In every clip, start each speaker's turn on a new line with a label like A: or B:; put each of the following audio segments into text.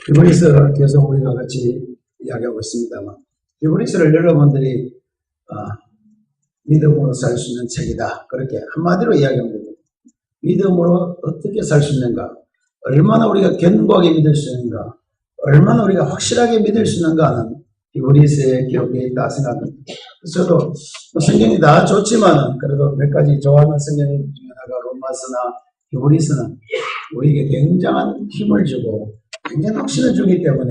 A: 히브리서 계속 우리가 같이 이야기하고 있습니다만, 히브리서를 여러분들이 믿음으로 살 수 있는 책이다, 그렇게 한마디로 이야기합니다. 믿음으로 어떻게 살 수 있는가, 얼마나 우리가 견고하게 믿을 수 있는가, 얼마나 우리가 확실하게 믿을 수 있는가 하는 히브리서에 기록되어 있다 생각합니다. 저도 성경이 다 좋지만 그래도 몇 가지 좋아하는 성경 중에 하나가 로마서나 히브리서는 우리에게 굉장한 힘을 주고 굉장히 확신을 주기 때문에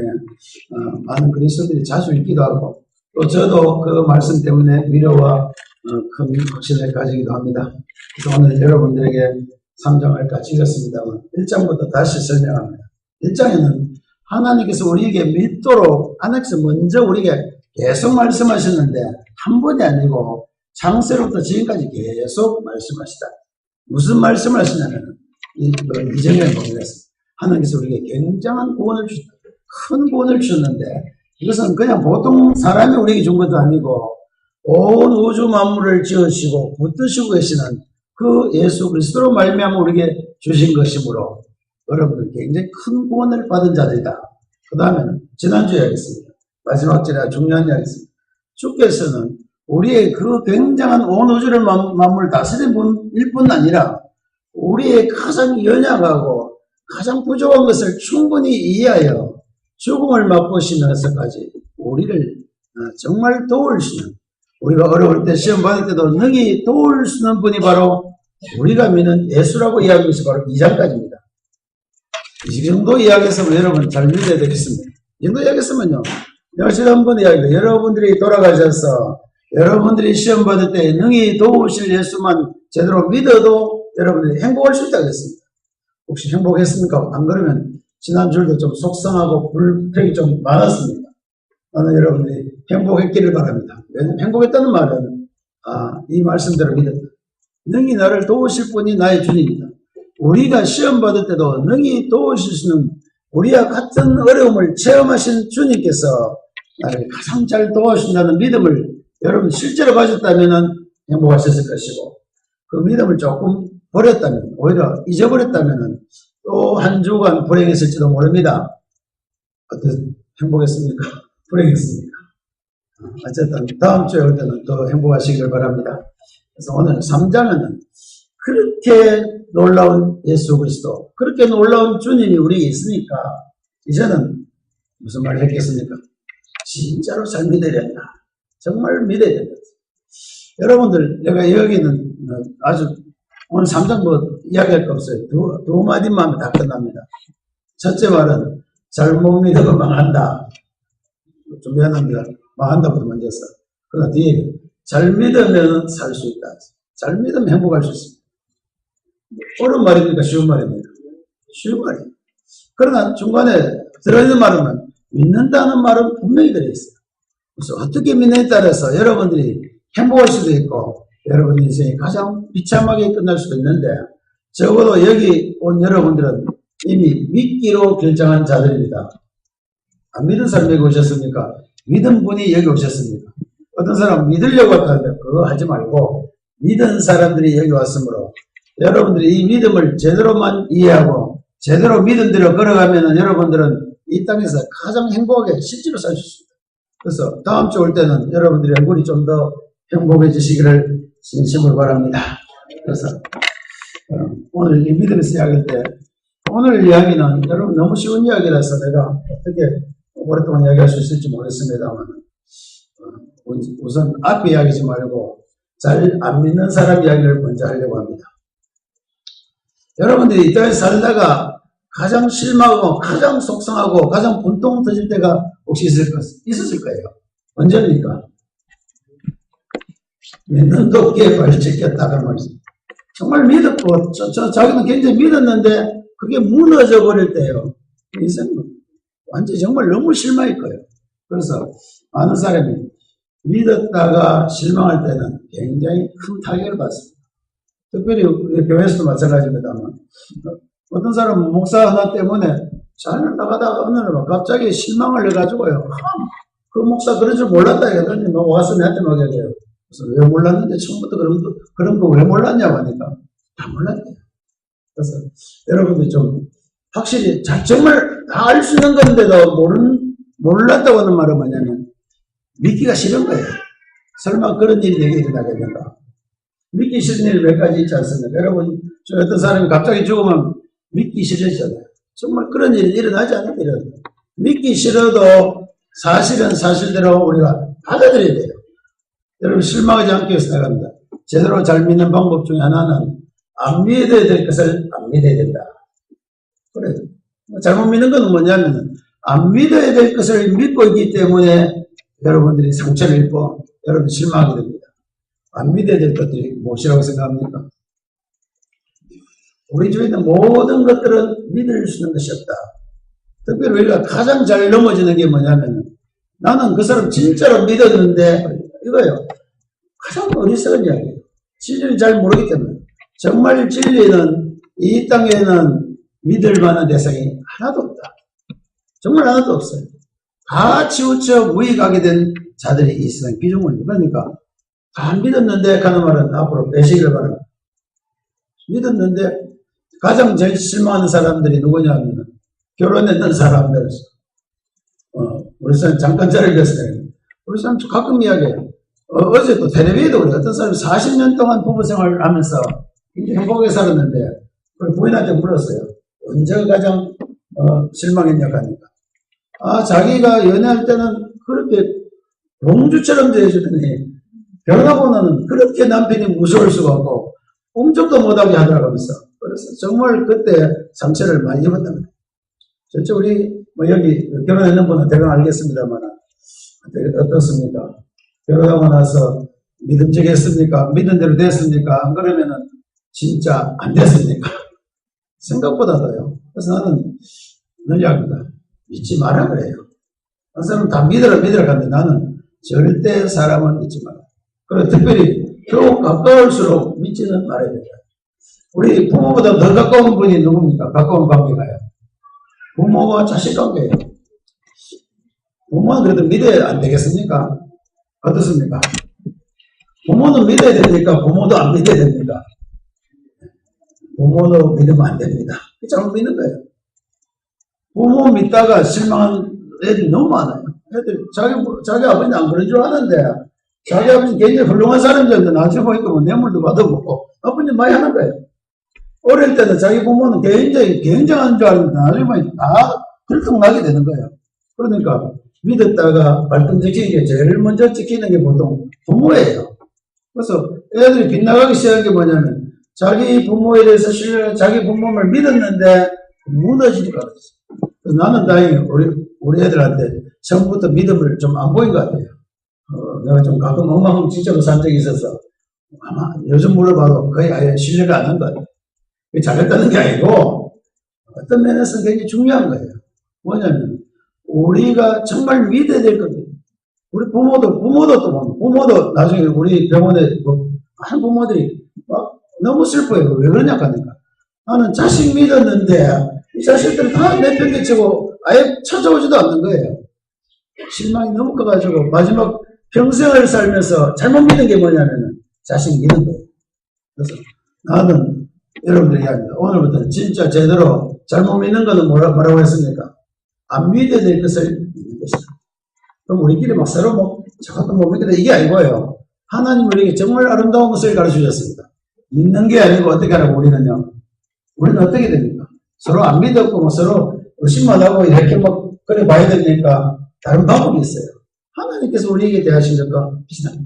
A: 많은 그리스도인들이 자주 읽기도 하고, 또 저도 그 말씀 때문에 위로와 큰 확신을 가지기도 합니다. 그래서 오늘 여러분들에게 3장을 같이 읽었습니다만 1장부터 다시 설명합니다. 1장에는 하나님께서 우리에게 믿도록 하나님께서 먼저 우리에게 계속 말씀하셨는데 한 번이 아니고 창세로부터 지금까지 계속 말씀하시다. 무슨 말씀을 하시냐면 이전에 보겠습니다. 하나님께서 우리에게 굉장한 구원을 주셨다. 큰 구원을 주셨는데 이것은 그냥 보통 사람이 우리에게 준 것도 아니고 온 우주 만물을 지으시고 붙드시고 계시는 그 예수 그리스도로 말미암아 우리에게 주신 것이므로 여러분들 굉장히 큰 구원을 받은 자들이다. 그 다음에는 지난주에 하겠습니다. 마지막 절에 중요한 이야기입니다. 주께서는 우리의 그 굉장한 온 우주를 만물 다스린 분일 뿐 아니라 우리의 가장 연약하고 가장 부족한 것을 충분히 이해하여 죽음을 맛보시면서까지 우리를 정말 도우시는, 우리가 어려울 때 시험 받을 때도 능히 도울 수 있는 분이 바로 우리가 믿는 예수라고 이야기하는 것이 바로 2장까지입니다. 이 정도 이야기해서 여러분 잘 믿어야 되겠습니다. 이 정도 이야기했으면요, 내가 지난번에 이야기했는데 여러분들이 돌아가셔서 여러분들이 시험 받을 때 능히 도우실 예수만 제대로 믿어도 여러분들이 행복할 수 있다고 했습니다. 혹시 행복했습니까? 안 그러면 지난주에도 좀 속상하고 불평이 좀 많았습니다. 나는 여러분들이 행복했기를 바랍니다. 왜냐하면 행복했다는 말은 이 말씀대로 믿었다. 능히 나를 도우실 분이 나의 주님이다. 우리가 시험 받을 때도 능히 도우실 수 있는 우리와 같은 어려움을 체험하신 주님께서 나를 가장 잘 도와준다는 믿음을 여러분 실제로 가졌다면 행복하셨을 것이고, 그 믿음을 조금 버렸다면, 오히려 잊어버렸다면 또 한 주간 불행했을지도 모릅니다. 어떤 행복했습니까? 불행했습니까? 어쨌든 다음 주에 올 때는 더 행복하시길 바랍니다. 그래서 오늘 3장에는 그렇게 놀라운 예수 그리스도, 그렇게 놀라운 주님이 우리에게 있으니까 이제는 무슨 말을 했겠습니까? 진짜로 잘 믿어야 된다. 정말 믿어야 된다. 여러분들, 내가 여기는 아주 오늘 3장 뭐 이야기할 거 없어요. 두 마디만 하면 다 끝납니다. 첫째 말은 잘못 믿으면 망한다. 좀 미안합니다. 망한다부터 먼저 했어. 그러나 뒤에 잘 믿으면 살 수 있다. 잘 믿으면 행복할 수 있습니다. 어려운 말입니까? 쉬운 말입니까? 쉬운 말이에요. 그러나 중간에 들어있는 말은 믿는다는 말은 분명히 들어있어요. 그래서 어떻게 믿느냐에 따라서 여러분들이 행복할 수도 있고 여러분 인생이 가장 비참하게 끝날 수도 있는데, 적어도 여기 온 여러분들은 이미 믿기로 결정한 자들입니다. 안 믿은 사람 여기 오셨습니까? 믿은 분이 여기 오셨습니까? 어떤 사람 믿으려고 했다는데 그거 하지 말고 믿은 사람들이 여기 왔으므로 여러분들이 이 믿음을 제대로만 이해하고 제대로 믿음대로 걸어가면 여러분들은 이 땅에서 가장 행복하게 실제로 살 수 있습니다. 그래서 다음 주 올 때는 여러분들의 얼굴이 좀 더 행복해지시기를 진심으로 바랍니다. 그래서 오늘 이 믿음에서 이야기할 때, 오늘 이야기는 여러분 너무 쉬운 이야기라서 내가 어떻게 오랫동안 이야기할 수 있을지 모르겠습니다만, 우선 앞에 이야기하지 말고 잘 안 믿는 사람 이야기를 먼저 하려고 합니다. 여러분들이 이 땅에 살다가 가장 실망하고 가장 속상하고 가장 분통 터질 때가 혹시 있었을 거예요. 언제입니까? 믿는 도끼에 발을 찍혔다 그 말이죠. 정말 믿었고 자기는 굉장히 믿었는데 그게 무너져 버릴 때예요. 인생은 완전히 정말 너무 실망할 거예요. 그래서 많은 사람이 믿었다가 실망할 때는 굉장히 큰 타격을 받습니다. 특별히 우리 교회에서도 마찬가지입니다만, 어떤 사람은 목사 하나 때문에 잘 나가다가 어느 날 갑자기 실망을 해가지고요, 그 목사 그런 줄 몰랐다 이러더니 와서 내한테 막 얘기해요. 그래서 왜 몰랐는데 처음부터 그런 거 왜 몰랐냐고 하니까 다 몰랐대요. 그래서 여러분들 좀 확실히 정말 다 알 수 있는 건데도 몰랐다고 하는 말은 뭐냐면 믿기가 싫은 거예요. 설마 그런 일이 내게 일어나겠는가. 믿기 싫은 일이 몇 가지 있지 않습니까? 여러분, 저 어떤 사람이 갑자기 죽으면 믿기 싫으잖아요. 정말 그런 일이 일어나지 않는 일은 믿기 싫어도 사실은 사실대로 우리가 받아들여야 돼요. 여러분 실망하지 않기 위해서 나갑니다. 제대로 잘 믿는 방법 중에 하나는 안 믿어야 될 것을 안 믿어야 된다. 그래. 잘못 믿는 건 뭐냐면 안 믿어야 될 것을 믿고 있기 때문에 여러분들이 상처를 입고 여러분 실망하게 됩니다. 안 믿어야 될 것들이 무엇이라고 생각합니까? 우리 주위에 있는 모든 것들은 믿을 수 있는 것이 없다. 특별히 우리가 가장 잘 넘어지는 게 뭐냐면 나는 그 사람 진짜로 믿었는데 이거예요. 가장 어리석은 이야기예요. 진리를 잘 모르기 때문에. 정말 진리는 이 땅에는 믿을 만한 대상이 하나도 없다. 정말 하나도 없어요. 다 치우쳐 무익하게 된 자들이 이 세상 비중을. 그러니까 다 믿었는데 하는 말은 앞으로 빼시기를 바랍니다. 믿었는데 가장 제일 실망하는 사람들이 누구냐면 결혼했던 사람들. 우리 사람 잠깐 자리를 됐어요. 우리 사람 가끔 이야기해요. 어제 또 텔레비에도 그래요. 어떤 사람이 40년 동안 부부 생활을 하면서 굉장히 행복하게 살았는데 부인한테 물었어요. 언제가 가장 실망했냐고 하니까 자기가 연애할 때는 그렇게 공주처럼 대해주더니 결혼하고는 그렇게 남편이 무서울 수가 없고 꿈쩍도 못하게 하더라고 하면서 그래서 정말 그때 상처를 많이 입었답니다. 저쪽 우리 여기 결혼했는 분은 대강 알겠습니다만 어떻습니까? 결혼하고 나서 믿음직했습니까? 믿은 대로 됐습니까? 안 그러면은 진짜 안 됐습니까? 생각보다도요. 그래서 나는 늘 이야기합니다. 믿지 마라 그래요. 한 사람은 다 믿으라 하는데 나는 절대 사람은 믿지 마라. 그리고 특별히 더욱 가까울수록 믿지는 말아야 된다. 우리 부모보다 더 가까운 분이 누굽니까? 가까운 관계가요. 부모와 자식 관계예요. 부모는 그래도 믿어야 안 되겠습니까? 어떻습니까? 부모는 믿어야 됩니까? 부모도 안 믿어야 됩니까? 부모도 믿으면 안 됩니다. 잘못 믿는 거예요. 부모 믿다가 실망한 애들이 너무 많아요. 애들 자기 아버지는 안 그런 줄 아는데 자기 아버지는 굉장히 훌륭한 사람이었는데 나중에 보니까 뭐 뇌물도 받아먹고 아버지는 많이 하는 거예요. 어릴 때는 자기 부모는 굉장히 굉장한 줄 알았는데 나중에 보니까 다 들통나게 되는 거예요. 그러니까 믿었다가 발등 지키는 게 제일 먼저 지키는 게 보통 부모예요. 그래서 애들이 빗나가기 시작한 게 뭐냐면 자기 부모에 대해서 자기 부모를 믿었는데 무너지니까 그랬어요. 그래서 나는 다행히 우리 애들한테 처음부터 믿음을 좀 안 보인 것 같아요. 내가 좀 가끔 엉망진창으로 산 적이 있어서 아마 요즘 물어봐도 거의 아예 신뢰가 안 한다. 잘했다는 게 아니고 어떤 면에서는 굉장히 중요한 거예요. 뭐냐면 우리가 정말 믿어야 될 겁니다. 우리 부모도 나중에 우리 병원에 많은 부모들이 막 너무 슬퍼요. 왜 그러냐고 하니까 나는 자식 믿었는데 이 자식들은 다 내 편에 치고 아예 찾아오지도 않는 거예요. 실망이 너무 커가지고 마지막 평생을 살면서 잘못 믿은 게 뭐냐면 자식 믿는 거예요. 그래서 나는 여러분들 이야기합니다. 오늘부터 진짜 제대로 잘못 믿는 거는 뭐라고 했습니까? 안 믿어야 될 것을 믿는 것이다. 그럼 우리끼리 막 서로 저것도 못 믿겠다 이게 아니고요. 하나님 우리에게 정말 아름다운 것을 가르쳐 주셨습니다. 믿는 게 아니고 어떻게 하라고 우리는요. 우리는 어떻게 됩니까? 서로 안 믿었고 서로 의심만 하고 이렇게 그래 봐야 되니까 다른 방법이 있어요. 하나님께서 우리에게 대하신 것과 비슷합니다.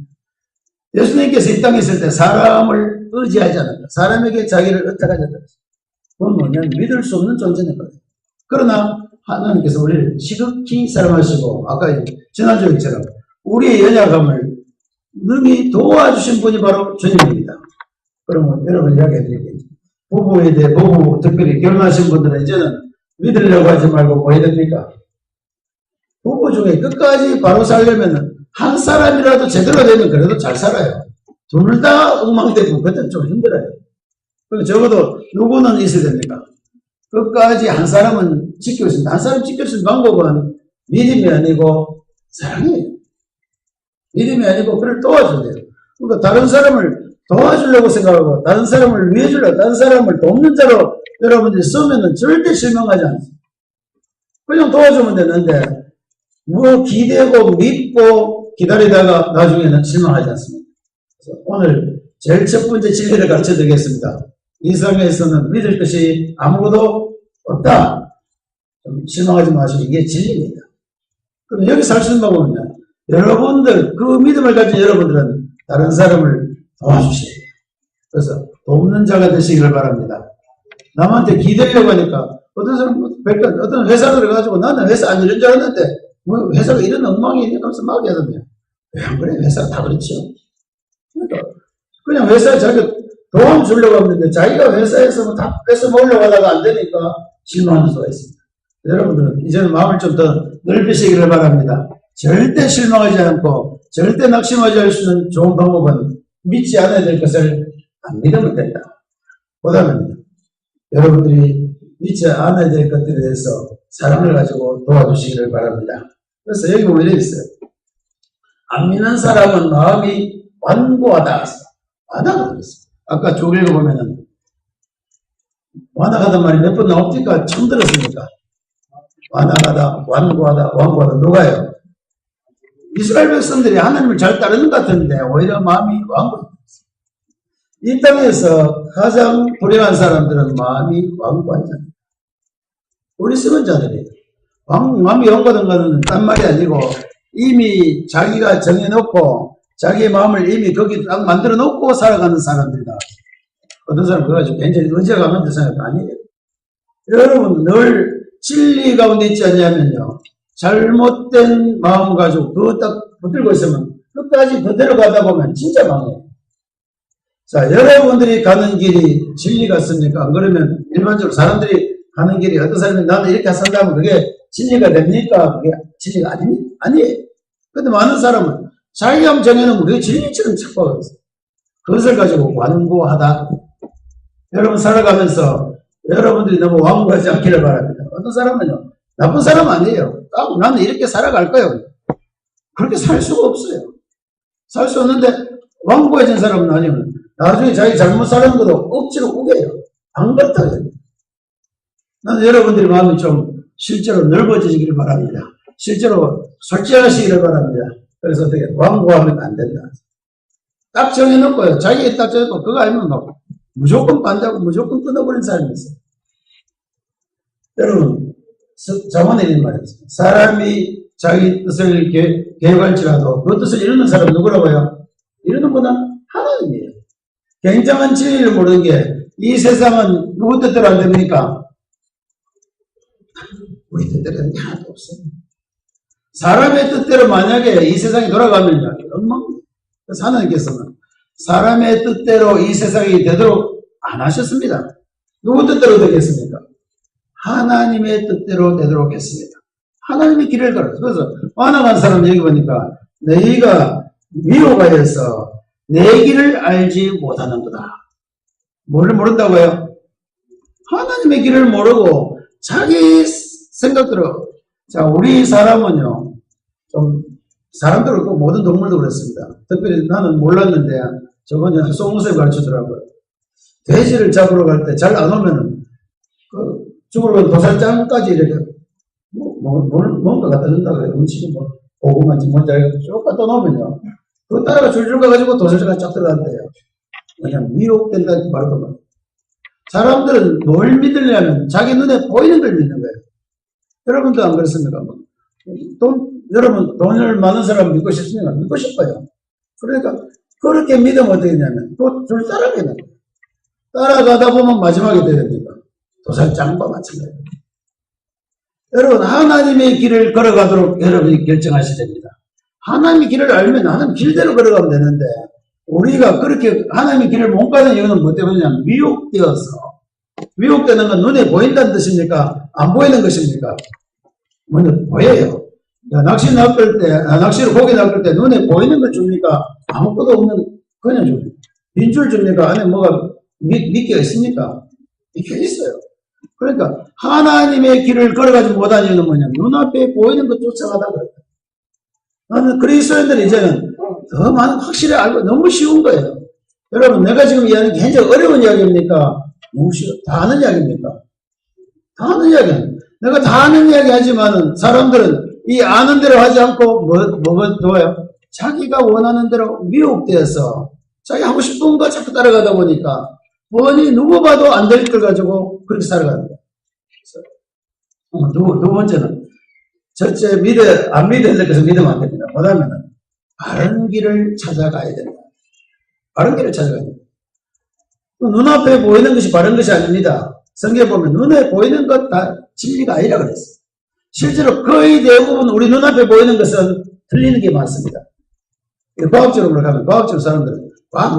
A: 예수님께서 이 땅에 있을 때 사람을 의지하지 않았다. 사람에게 자기를 의탁하지 않았다. 그건 뭐냐면 믿을 수 없는 존재인 거예요. 그러나 하나님께서 우리를 지극히 사랑하시고 아까 지난주에 처럼 우리의 연약함을 능히 도와주신 분이 바로 주님입니다. 그러면 여러분 이야기해 드릴게요. 부부에 대해 특별히 결혼하신 분들은 이제는 믿으려고 하지 말고 뭐 해야 됩니까? 부부 중에 끝까지 바로 살려면 한 사람이라도 제대로 되면 그래도 잘 살아요. 둘 다 엉망되고 그때는 좀 힘들어요. 그럼 적어도 누구는 있어야 됩니까? 끝까지 한 사람은 지키고 있습니다. 한 사람 지킬 수 있는 방법은 믿음이 아니고 사랑이에요. 믿음이 아니고 그를 도와줘야 돼요. 그러니까 다른 사람을 도와주려고 생각하고 다른 사람을 위해 주려고 다른 사람을 돕는 자로 여러분들이 쓰면은 절대 실망하지 않습니다. 그냥 도와주면 되는데 뭐 기대고 믿고 기다리다가 나중에는 실망하지 않습니다. 그래서 오늘 제일 첫 번째 진리를 가르쳐 드리겠습니다. 이 세상에서는 믿을 것이 아무것도 없다. 좀 실망하지 마시고 이게 진리입니다. 그럼 여기 살 수 있는 방법은요. 여러분들 그 믿음을 가진 여러분들은 다른 사람을 도와주셔야 돼요. 그래서 돕는 자가 되시기를 바랍니다. 남한테 기대려고 하니까 어떤 사람 어떤 회사 들어가지고 나는 회사 안 이런 줄 알았는데 뭐 회사가 이런 엉망이 있냐 하면서 막 하던데요. 왜 안 그래? 회사가 다 그렇죠. 그러니까 그냥 회사에 자기가 도움 주려고 하는데 자기가 회사에서 뭐 다 뺏어 먹으려고 하다가 안 되니까 실망하는 수가 있습니다. 여러분들은 이제는 마음을 좀 더 넓히시기를 바랍니다. 절대 실망하지 않고 절대 낙심하지 않을 수 있는 좋은 방법은 믿지 않아야 될 것을 안 믿으면 된다. 보다는 여러분들이 믿지 않아야 될 것들에 대해서 사랑을 가지고 도와주시기를 바랍니다. 그래서 여기 보면 이렇게 있어요. 안 믿는 사람은 마음이 완고하다. 완화가 들었어요. 아까 쭉 읽어보면은 완화하단 말이 몇 번 나옵니까? 처음 들었습니까? 완화하다, 완고하다, 완고하다. 누가요? 이스라엘 백성들이 하나님을 잘 따르는 것 같은데 오히려 마음이 완고해요. 이 땅에서 가장 불행한 사람들은 마음이 완고한 자들. 어리석은 자들이에요. 마음이 완고하던 거는 딴 말이 아니고 이미 자기가 정해놓고 자기의 마음을 이미 거기 딱 만들어 놓고 살아가는 사람들이다. 어떤 사람 그거 가지고 굉장히 의지가 가면 생각도 아니에요. 여러분 늘 진리 가운데 있지 않냐면요. 잘못된 마음 가지고 그거 딱 붙들고 있으면 끝까지 그대로 가다 보면 진짜 망해요. 자, 여러분들이 가는 길이 진리 같습니까? 안 그러면 일반적으로 사람들이 가는 길이 어떤 사람이 나는 이렇게 산다면 그게 진리가 됩니까? 그게 진리가 아니에요. 근데 많은 사람은 자기가 정해놓으면 그게 진리처럼 착각하고 있어요. 그것을 가지고 완고하다. 여러분 살아가면서 여러분들이 너무 완고하지 않기를 바랍니다. 어떤 사람은요, 나쁜 사람 아니에요. 딱 나는 이렇게 살아갈 거예요. 그렇게 살 수가 없어요. 살 수 없는데 완고해진 사람은 아니면 나중에 자기 잘못 사는 것도 억지로 우겨요. 안 그렇다고요. 나는 여러분들의 마음이 좀 실제로 넓어지기를 바랍니다. 실제로 솔직하시기를 바랍니다. 그래서 어떻게 완고하면 안 된다. 딱 정해놓고요. 자기가 딱 정해놓고 그거 아니면 막 무조건 반대하고 무조건 끊어버린 사람이 있어요. 여러분 자문에 있는 말이에요. 사람이 자기 뜻을 계획할지라도 그 뜻을 이루는 사람은 누구라고요? 이루는 분은 하나님이에요. 굉장한 진리를 모르는 게 이 세상은 누구 뜻대로 안 됩니까? 우리 뜻대로 하는 게 하나도 없어요. 사람의 뜻대로 만약에 이 세상이 돌아가면요, 엉망입니다. 그래서 하나님께서는 사람의 뜻대로 이 세상이 되도록 안 하셨습니다. 누구 뜻대로 되겠습니까? 하나님의 뜻대로 되도록 했습니다. 하나님의 길을 걸었어요. 그래서 완악한 사람 얘기 보니까 너희가 미혹하여서 내 길을 알지 못하는 거다. 뭐를 모른다고요? 하나님의 길을 모르고 자기 생각대로. 자, 우리 사람은요, 좀, 사람들은 꼭 모든 동물도 그렇습니다. 특별히 나는 몰랐는데, 저번에 송무쌤이 가르치더라고요. 돼지를 잡으러 갈 때 잘 안 오면은, 죽으러 간 도살장까지 이렇게, 뭔가 갖다 준다고 해요. 음식이 뭐, 고구마인지 뭔지 알고 쭉 갖다 놓으면요. 그거 따라가 줄줄 가가지고 도살장까지 쫙 들어간대요. 그냥 미혹된다는 말도 사람들은 뭘 믿으려면 자기 눈에 보이는 걸 믿는 거예요. 여러분도 안 그렇습니까? 여러분 돈을 많은 사람 믿고 싶습니까? 믿고 싶어요. 그러니까 그렇게 믿으면 어떻게 되냐면 또 줄 따라가게 됩니다. 따라가다 보면 마지막에 되게 됩니다. 도살장과 마찬가지입니다. 여러분 하나님의 길을 걸어가도록 여러분이 결정하셔야 됩니다. 하나님의 길을 알면 하나님 길대로 걸어가면 되는데 우리가 그렇게 하나님의 길을 못 가는 이유는 뭐 때문이냐면 미혹되어서. 미혹되는 건 눈에 보인다는 뜻입니까? 안 보이는 것입니까? 먼저 보여요. 낚시를 고기 낚을 때 눈에 보이는 걸 줍니까? 아무것도 없는 그냥 줍니까? 빈줄 줍니까? 안에 뭐가 미끼가 있습니까? 미끼가 있어요. 그러니까 하나님의 길을 걸어가지 못한 이유는 뭐냐면 눈앞에 보이는 것 쫓아가다 그랬다. 나는 그리스도인들이 이제는 더 많은 확실히 알고 너무 쉬운 거예요. 여러분 내가 지금 이야기하는 게 굉장히 어려운 이야기입니까? 너무 쉬워. 다 아는 이야기입니까? 다 아는 이야기는 내가 다 아는 이야기 하지만 사람들은 이 아는 대로 하지 않고 뭐가 좋아요? 자기가 원하는 대로 미혹되어서 자기 하고 싶은 거 자꾸 따라가다 보니까 뭐니 누구 봐도 안 될 걸 가지고 그렇게 살아가는 거예요. 두 번째는 첫째 안 믿어야 될 것을 믿으면 안 됩니다. 뭐냐면은 바른 길을 찾아가야 된다. 바른 길을 찾아가야 됩니다. 눈앞에 보이는 것이 바른 것이 아닙니다. 성경에 보면 눈에 보이는 것 다 진리가 아니라 그랬어요. 실제로 거의 대부분 우리 눈앞에 보이는 것은 틀리는 게 많습니다. 과학적으로 가면 과학적으로 사람들은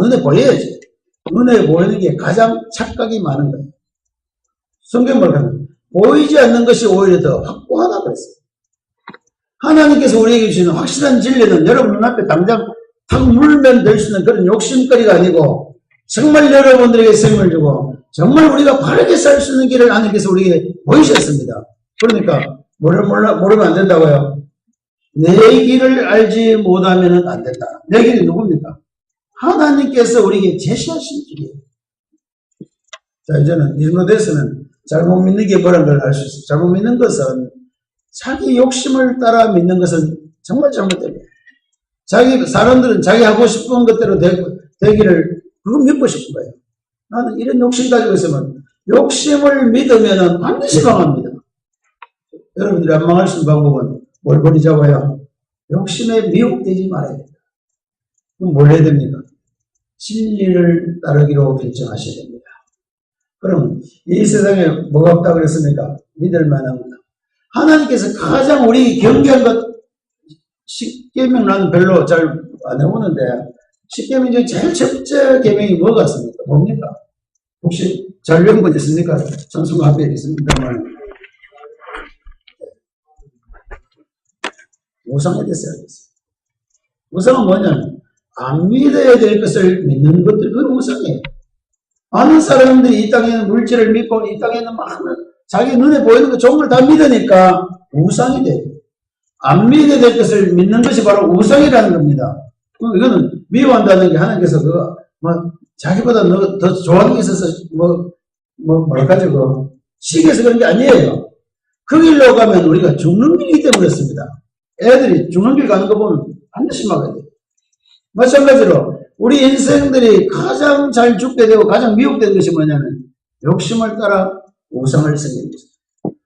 A: 눈에 보여야지. 눈에 보이는 게 가장 착각이 많은 거예요. 성경을 가면 보이지 않는 것이 오히려 더 확고하다 그랬어요. 하나님께서 우리에게 주시는 확실한 진리는 여러분 눈앞에 당장 탁 물면 될 수 있는 그런 욕심거리가 아니고 정말 여러분들에게 생명을 주고 정말 우리가 바르게 살 수 있는 길을 하나님께서 우리에게 보이셨습니다. 그러니까 모르면 안 된다고요. 내 길을 알지 못하면 안 된다. 내 길이 누굽니까? 하나님께서 우리에게 제시하신 길이에요. 자, 이제는 이 정도 됐으면 잘못 믿는 게 뭐라는 걸 알 수 있어요. 잘못 믿는 것은 자기 욕심을 따라 믿는 것은 정말 잘못됩니다. 사람들은 자기 하고 싶은 것대로 되기를 그거 믿고 싶은 거예요. 나는 이런 욕심 가지고 있으면 욕심을 믿으면 반드시 망합니다. 여러분들이 안 망할 수 있는 방법은 뭘 버리자고요? 욕심에 미혹되지 말아야 됩니다. 그럼 뭘 해야 됩니까? 진리를 따르기로 결정하셔야 됩니다. 그럼 이 세상에 뭐가 없다고 그랬습니까? 믿을 만한 것. 하나님께서 가장 우리 경계한 것 10계명 나는 별로 잘 안 해오는데 10계명 중에 제일 첫째 계명이 뭐가 있습니까? 뭡니까? 혹시 잘 외운 건 있습니까? 전수가 앞에 있습니다만 우상에 대해서 알겠어요. 우상은 뭐냐면 안 믿어야 될 것을 믿는 것들, 그건 우상이에요. 많은 사람들이 이 땅에 있는 물질을 믿고 이 땅에 있는 많은 자기 눈에 보이는 거 좋은 걸 다 믿으니까 우상이 돼요. 안 믿어야 될 것을 믿는 것이 바로 우상이라는 겁니다. 이거는 미워한다는 게 하나님께서 자기보다 더 좋아하는 게 있어서 뭐랄까죠, 시기해서 그런 게 아니에요. 그 길로 가면 우리가 죽는 길이기 때문에 그렇습니다. 애들이 죽는 길 가는 거 보면 반드시 막아야 돼요. 마찬가지로 우리 인생들이 가장 잘 죽게 되고 가장 미혹된 것이 뭐냐면 욕심을 따라 우상을 생기는 것입니다.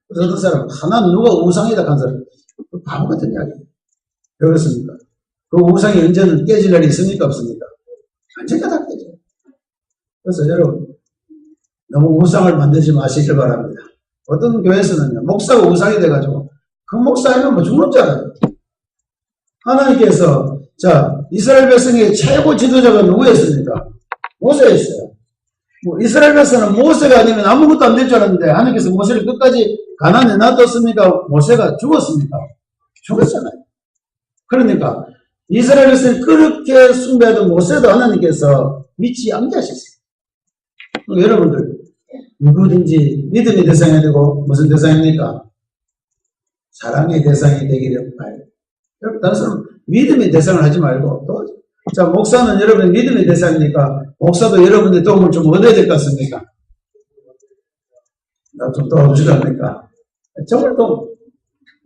A: 그래서 어떤 사람 하나 누가 우상이다 한 사람 바보 같은 이야기예요. 왜 그렇습니까? 그 우상이 언제는 깨질 날이 있습니까? 없습니까? 언젠가 다 깨져요. 그래서 여러분 너무 우상을 만들지 마시길 바랍니다. 어떤 교회에서는 목사가 우상이 돼가지고 그 목사이면 뭐 죽는 줄 알아요. 하나님께서 이스라엘 백성의 최고 지도자가 누구였습니까? 모세였어요. 이스라엘 백성은 모세가 아니면 아무것도 안 될 줄 알았는데 하나님께서 모세를 끝까지 가난에 놔뒀습니까? 모세가 죽었습니까? 죽었잖아요. 그러니까 이스라엘 백성이 그렇게 숭배하던 모세도 하나님께서 믿지 않게 하셨어요. 여러분들 누구든지 믿음의 대상이 되고 무슨 대상입니까? 사랑의 대상이 되기를 바라요. 여러분 다른 사람 믿음의 대상을 하지 말고 목사는 여러분의 믿음의 대상이니까 목사도 여러분의 도움을 좀 얻어야 될 것 같습니까? 나 좀 도와주시랍니까? 정말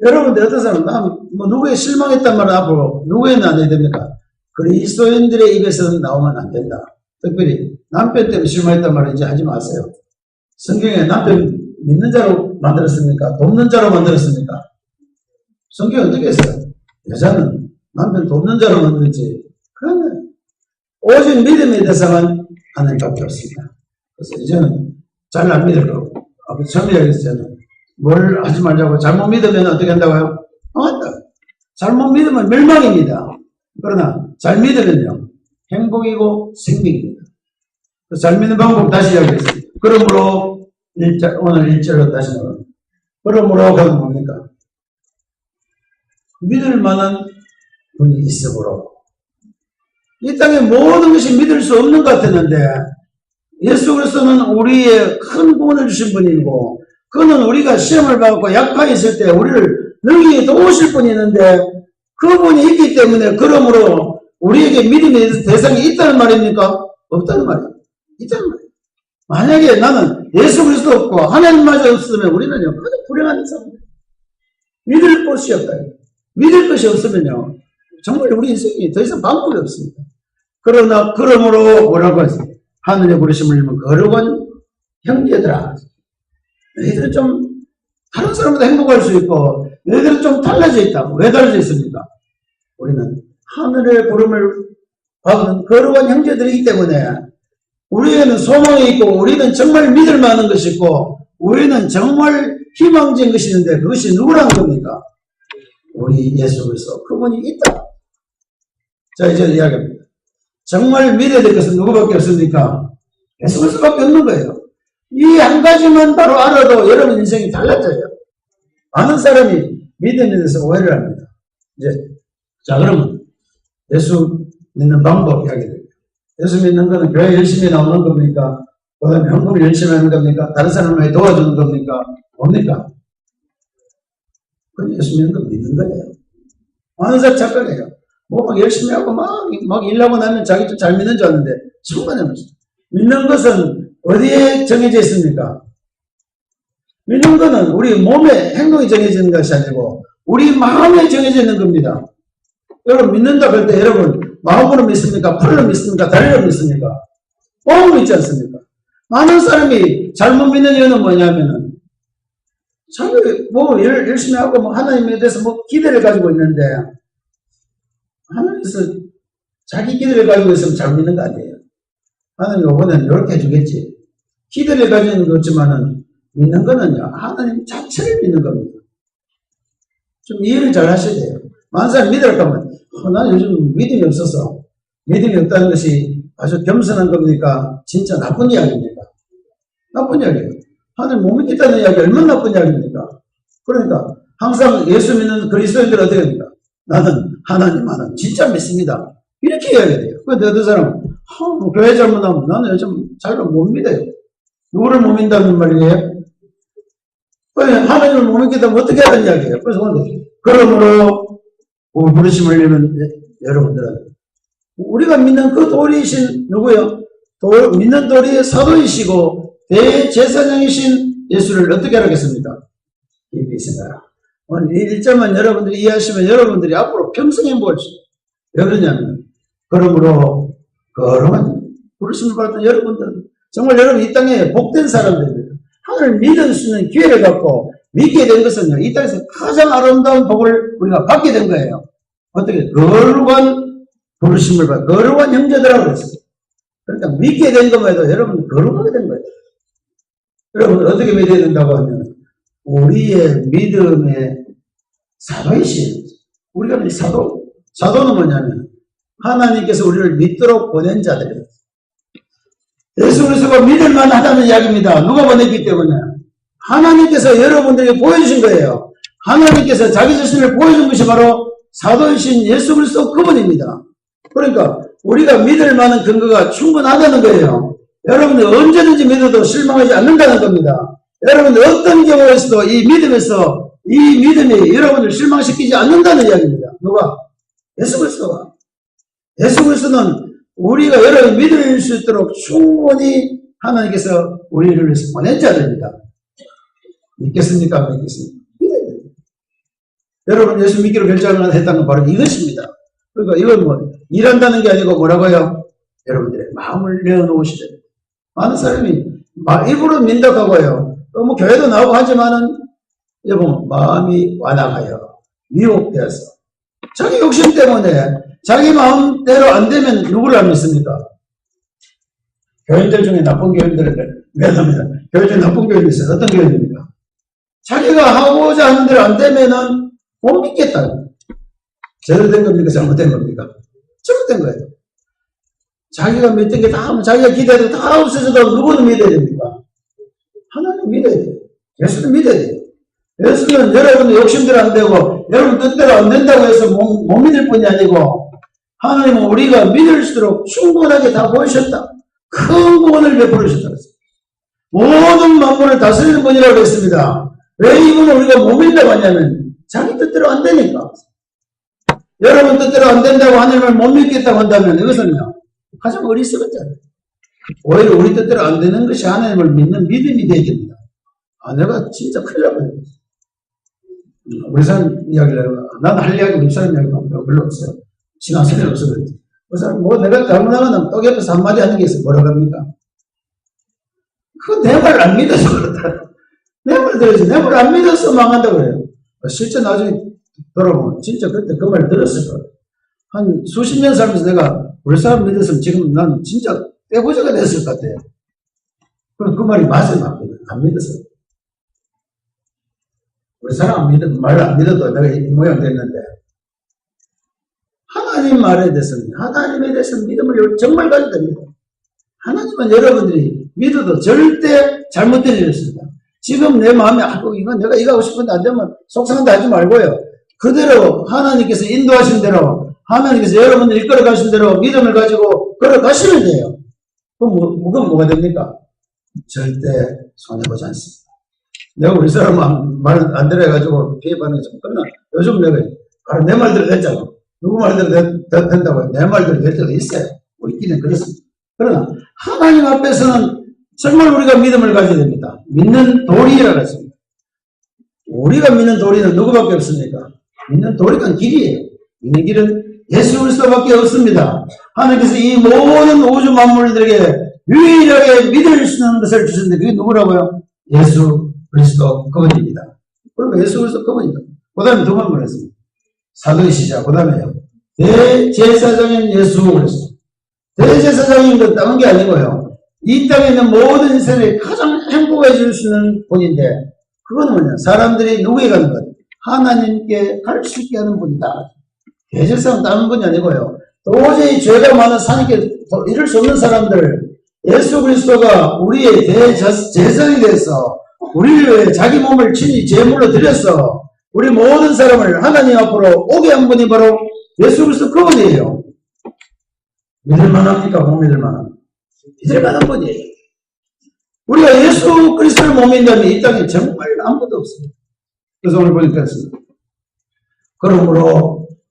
A: 여러분들 어떤 사람 누구에 실망했단 말은 앞으로 누구에는 안 해야 됩니까? 그리스도인들의 입에서는 나오면 안 된다. 특별히 남편 때문에 실망했단 말은 이제 하지 마세요. 성경에 남편 믿는 자로 만들었습니까? 돕는 자로 만들었습니까? 성경이 어떻게 했어요? 여자는 남편 돕는 자로 만들었지. 그러면 오직 믿음의 대상은 하나님밖에 없습니다. 그래서 이제는 잘 안 믿을 거고 처음에 얘기했어요. 뭘 하지 말자고. 잘못 믿으면 어떻게 한다고요? 맞다. 잘못 믿으면 멸망입니다. 그러나 잘 믿으면요 행복이고 생명입니다. 잘 믿는 방법 다시 이야기했습니다. 그러므로 오늘 1절로 다시 나가요. 그러므로 그건 뭡니까? 믿을 만한 분이 있으므로. 이 땅에 모든 것이 믿을 수 없는 것 같았는데 예수 그리스도는 우리의 큰 구원을 주신 분이고 그는 우리가 시험을 받고 약하게 있을 때 우리를 능히 도우실 분이 있는데 그분이 있기 때문에 그러므로 우리에게 믿음의 대상이 있다는 말입니까? 없다는 말이에요. 있다는 말이에요. 만약에 나는 예수 그리스도 없고 하나님마저 없으면 우리는요, 아주 불행한 사람입니다. 믿을 것이 없다. 믿을 것이 없으면요, 정말 우리 인생이 더 이상 방법이 없습니다. 그러므로 뭐라고 하세요? 하늘의 부르심을 입은 거룩한 형제들아. 너희들은 좀 다른 사람보다 행복할 수 있고, 너희들은 좀 달라져 있다. 왜 달라져 있습니까? 우리는 하늘의 부름을 받은 거룩한 형제들이기 때문에 우리에는 소망이 있고, 우리는 정말 믿을 만한 것이 있고, 우리는 정말 희망적인 것이 있는데, 그것이 누구라는 겁니까? 우리 예수 그리스도 그분이 있다. 자, 이제 이야기합니다. 정말 믿어야 될 것은 누구밖에 없습니까? 예수 그리스도밖에 없는 거예요. 이 한 가지만 바로 알아도 여러분 인생이 달라져요. 많은 사람이 믿음에 대해서 오해를 합니다. 이제, 자, 그러면 예수 믿는 방법 이야기됩니다. 예수 믿는 것은 교회 열심히 나오는 겁니까? 그 다음에 헌금을 열심히 하는 겁니까? 다른 사람을 도와주는 겁니까? 뭡니까? 그건 예수 믿는 건 믿는 거예요. 많은 사람 착각해요. 뭐 막 열심히 하고 막 일하고 나면 자기 좀 잘 믿는 줄 아는데 상관이 없어요. 믿는 것은 어디에 정해져 있습니까? 믿는 것은 우리 몸의 행동이 정해지는 것이 아니고 우리 마음에 정해져 있는 겁니다. 여러분 믿는다 그럴 때 여러분 마음으로 믿습니까? 팔로 믿습니까? 다리로 믿습니까? 몸으로 믿지 않습니까? 많은 사람이 잘못 믿는 이유는 뭐냐면은 자기 뭐 열심히 하고 뭐 하나님에 대해서 뭐 기대를 가지고 있는데 하나님께서 자기 기대를 가지고 있으면 잘 믿는 거 아니에요. 하나님 이번에는 이렇게 해주겠지. 기대를 가지는 거지만은 믿는 거는요 하나님 자체를 믿는 겁니다. 좀 이해를 잘 하셔야 돼요. 많은 사람이 믿으라고 하면 나는 요즘 믿음이 없어서 믿음이 없다는 것이 아주 겸손한 겁니까? 진짜 나쁜 이야기입니까? 나쁜 이야기예요. 하나님 못 믿겠다는 이야기 얼마나 나쁜 이야기입니까? 그러니까 항상 예수 믿는 그리스도인들은 어떻게 합니까? 나는 하나님 진짜 믿습니다. 이렇게 이야기해야 돼요. 그런데 어떤 사람은 뭐 교회 잘못하면 나는 요즘 잘 못 믿어요. 누구를 못 믿는다는 말이에요? 하나님을 못 믿겠다면 어떻게 하는 이야기예요? 그래서 그러므로 부르심을 입은 여러분들은 우리가 믿는 그 도리이신 누구요? 믿는 도리의 사도이시고 대제사장이신 예수를 어떻게 알겠습니까? 깊이 생각하라. 오늘 이 1절만 여러분들이 이해하시면 여러분들이 앞으로 평생 행복할 수 있어요. 왜 그러냐면 그러므로 거룩한 부르심을 받은 여러분들은 정말 여러분 이 땅에 복된 사람들입니다. 하나님을 믿을 수 있는 기회를 갖고 믿게 된 것은요 이 땅에서 가장 아름다운 복을 우리가 받게 된 거예요. 어떻게? 거룩한 부르심을 받은 거룩한 형제들하고 그랬어요. 그러니까 믿게 된 것만 해도 여러분은 거룩하게 된 거예요. 여러분 어떻게 믿어야 된다고 하면 우리의 믿음의 사도이신 우리가 사도는 뭐냐면 하나님께서 우리를 믿도록 보낸 자들이에요. 예수 그리스도가 믿을 만하다는 이야기입니다. 누가 보냈기 때문에 하나님께서 여러분들에게 보여주신 거예요. 하나님께서 자기 자신을 보여준 것이 바로 사도이신 예수 그리스도 그분입니다. 그러니까 우리가 믿을 만한 근거가 충분하다는 거예요. 여러분들 언제든지 믿어도 실망하지 않는다는 겁니다. 여러분들 어떤 경우에서도 이 믿음이 여러분을 실망시키지 않는다는 이야기입니다. 누가? 예수 그리스도가. 예수 그리스도는 우리가 여러분 믿을 수 있도록 충분히 하나님께서 우리를 위해서 보낸 자들입니다. 믿겠습니까? 안 믿겠습니까? 믿어야 됩니다. 여러분 예수 믿기로 결정을 했다는 건 바로 이것입니다. 그러니까 이건 뭐 일한다는 게 아니고 뭐라고요? 여러분들의 마음을 내어놓으시되 많은 사람이 입으로 믿는다고 하고요. 또 뭐 교회도 나오고 하지만은 여러분 마음이 완악하여 미혹되어서 자기 욕심 때문에 자기 마음대로 안 되면 누구를 안 믿습니까? 교인들 중에 나쁜 교인들을 미안합니다. 교인 중에 나쁜 교인이 있어요. 어떤 교인입니까? 자기가 하고자 하는 대로 안 되면은 못 믿겠다. 제대로 된 겁니까? 잘못된 겁니까? 잘못된 거예요. 자기가 믿던 게 다 하면 자기가 기대도 다 없어져도 누구는 믿어야 됩니까? 하나님 믿어야 돼요. 예수는 믿어야 돼요. 예수는 여러분의 욕심대로 안 되고 여러분 뜻대로 안 된다고 해서 못 믿을 뿐이 아니고 하나님은 우리가 믿을수록 충분하게 다 보이셨다. 큰 구원을 베풀으셨다. 모든 만물을 다스리는 분이라고 했습니다. 왜 이분을 우리가 못 믿는다고 하냐면 자기 뜻대로 안 되니까. 여러분 뜻대로 안 된다고 하나님을 못 믿겠다고 한다면 이것은요 가장 어리석었잖아요. 오히려 우리 뜻대로 안 되는 것이 하나님을 믿는 믿음이 되어야 됩니다. 내가 진짜 큰일 나버렸어. 우리 사람 이야기를 하면, 난 할 이야기, 우리 사람 이야기가 별로 없어요. 지난 세대는 없어 그랬지. 그 사람, 내가 잘못하면 떡 옆에서 한마디 하는 게 있어. 뭐라 그럽니까? 그거 내 말 안 믿어서 그렇다. 내 말 들어야지. 내 말 안 믿어서 망한다고 그래요. 실제 나중에 돌아보면, 진짜 그때 그 말 들었을 거예요. 한 수십 년 살면서 내가 우리 사람 믿었으면 지금 난 진짜 떼부자가 됐을 것 같아요. 그럼 그 말이 맞아요, 맞거든. 안 믿었어요. 우리 사람 말 안 믿어도 내가 이 모양 됐는데, 하나님 말에 대해서는, 하나님에 대해서는 믿음을 정말 가져야 됩니다. 하나님은 여러분들이 믿어도 절대 잘못된 일이었습니다. 지금 내 마음에, 이건 내가 이거 하고 싶은데 안 되면 속상한데 하지 말고요. 그대로 하나님께서 인도하신 대로, 하나님께서 여러분들 이끌어 가신 대로 믿음을 가지고 걸어가시면 돼요. 그럼 뭐가 됩니까? 절대 손해보지 않습니다. 내가 우리 사람 말 안 들어가지고 피해받는 게 좀 끝나. 요즘 내가 바로 내 말대로 됐잖아. 누구 말대로 된다고 내 말대로 될 때가 있어요. 우리끼리는 그렇습니다. 그러나 하나님 앞에서는 정말 우리가 믿음을 가져야 됩니다. 믿는 도리라고 했습니다. 우리가 믿는 도리는 누구밖에 없습니까? 믿는 도리가 길이에요. 믿는 길은 예수 그리스도밖에 없습니다. 하나님께서 이 모든 우주 만물들에게 유일하게 믿을 수 있는 것을 주셨는데 그게 누구라고요? 예수 그리스도 그분입니다. 그러면 예수 그리스도 그분입니다. 그 다음에 두 번 말했습니다. 사도의 시작. 그 다음에요. 대제사장인 예수 그리스도. 대제사장인 건 다른 게 아니고요. 이 땅에 있는 모든 인생에 가장 행복해 줄 수 있는 분인데 그건 뭐냐? 사람들이 누구에 가는 것? 하나님께 갈 수 있게 하는 분이다. 대제사장은 다른 분이 아니고요. 도저히 죄가 많은 하나님께 이룰 수 없는 사람들, 예수 그리스도가 우리의 대제사장이 돼서 우리를 위해 자기 몸을 친히 제물로 드려서 우리 모든 사람을 하나님 앞으로 오게 한 분이 바로 예수 그리스도 그분이에요. 믿을만 합니까? 못 믿을만 합니까? 믿을만한 분이에요. 우리가 예수 그리스도를 못 믿는다면 이 땅에 정말 아무것도 없습니다. 그래서 오늘 보니까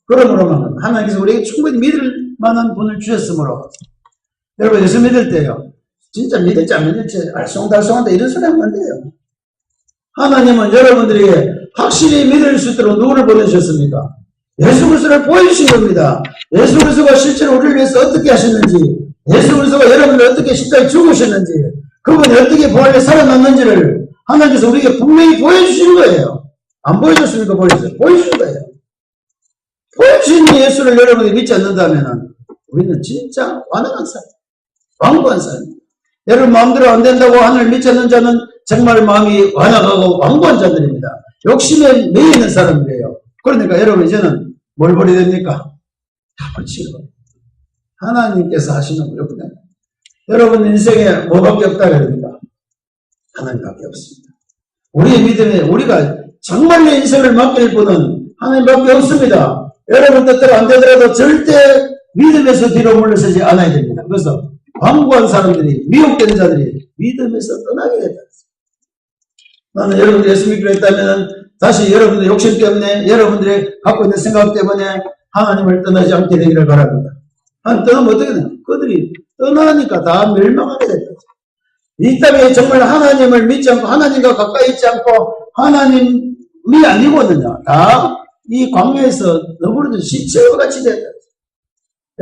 A: 그러므로만 하나님께서 우리에게 충분히 믿을 만한 분을 주셨으므로 여러분 예수 믿을 때요. 진짜 믿을지 안 믿을지 알쏭달쏭한데 이런 소리 하면 안 돼요. 하나님은 여러분들에게 확실히 믿을 수 있도록 누구를 보내주셨습니까? 예수 그리스도를 보여주신 겁니다. 예수 그리스도가 실제로 우리를 위해서 어떻게 하셨는지, 예수 그리스도가 여러분을 어떻게 십자가에 죽으셨는지, 그분이 어떻게 부활해 살아났는지를 하나님께서 우리에게 분명히 보여주신 거예요. 안 보여줬습니까? 보여주신 거예요. 보여주신 예수를 여러분이 믿지 않는다면 우리는 진짜 완악한 사람, 완고한 사람입니다. 여러분 마음대로 안 된다고 하나님을 믿지 않는 자는 정말 마음이 완악하고 완고한 자들입니다. 욕심에 매여 있는 사람들이에요. 그러니까 여러분 이제는 뭘 버려야 됩니까? 다 버리시는 거예요. 하나님께서 하시는 거예요. 여러분 인생에 뭐밖에 없다 그럽니까? 하나님밖에 없습니다. 우리의 믿음에 우리가 정말 내 인생을 맡길 분은 하나님밖에 없습니다. 여러분 뜻대로 안 되더라도 절대 믿음에서 뒤로 물러서지 않아야 됩니다. 그래서 완고한 사람들이, 미혹되는 자들이 믿음에서 떠나게 됐다. 나는 여러분들이 예수 믿기로 했다면 다시 여러분들의 욕심 때문에, 여러분들이 갖고 있는 생각 때문에 하나님을 떠나지 않게 되기를 바랍니다. 떠나면 어떻게 되나? 그들이 떠나니까 다 멸망하게 됐다. 이 땅에 정말 하나님을 믿지 않고 하나님과 가까이 있지 않고 하나님이 아니거든요. 다 이 광야에서 너부러진 시체와 같이 됐다.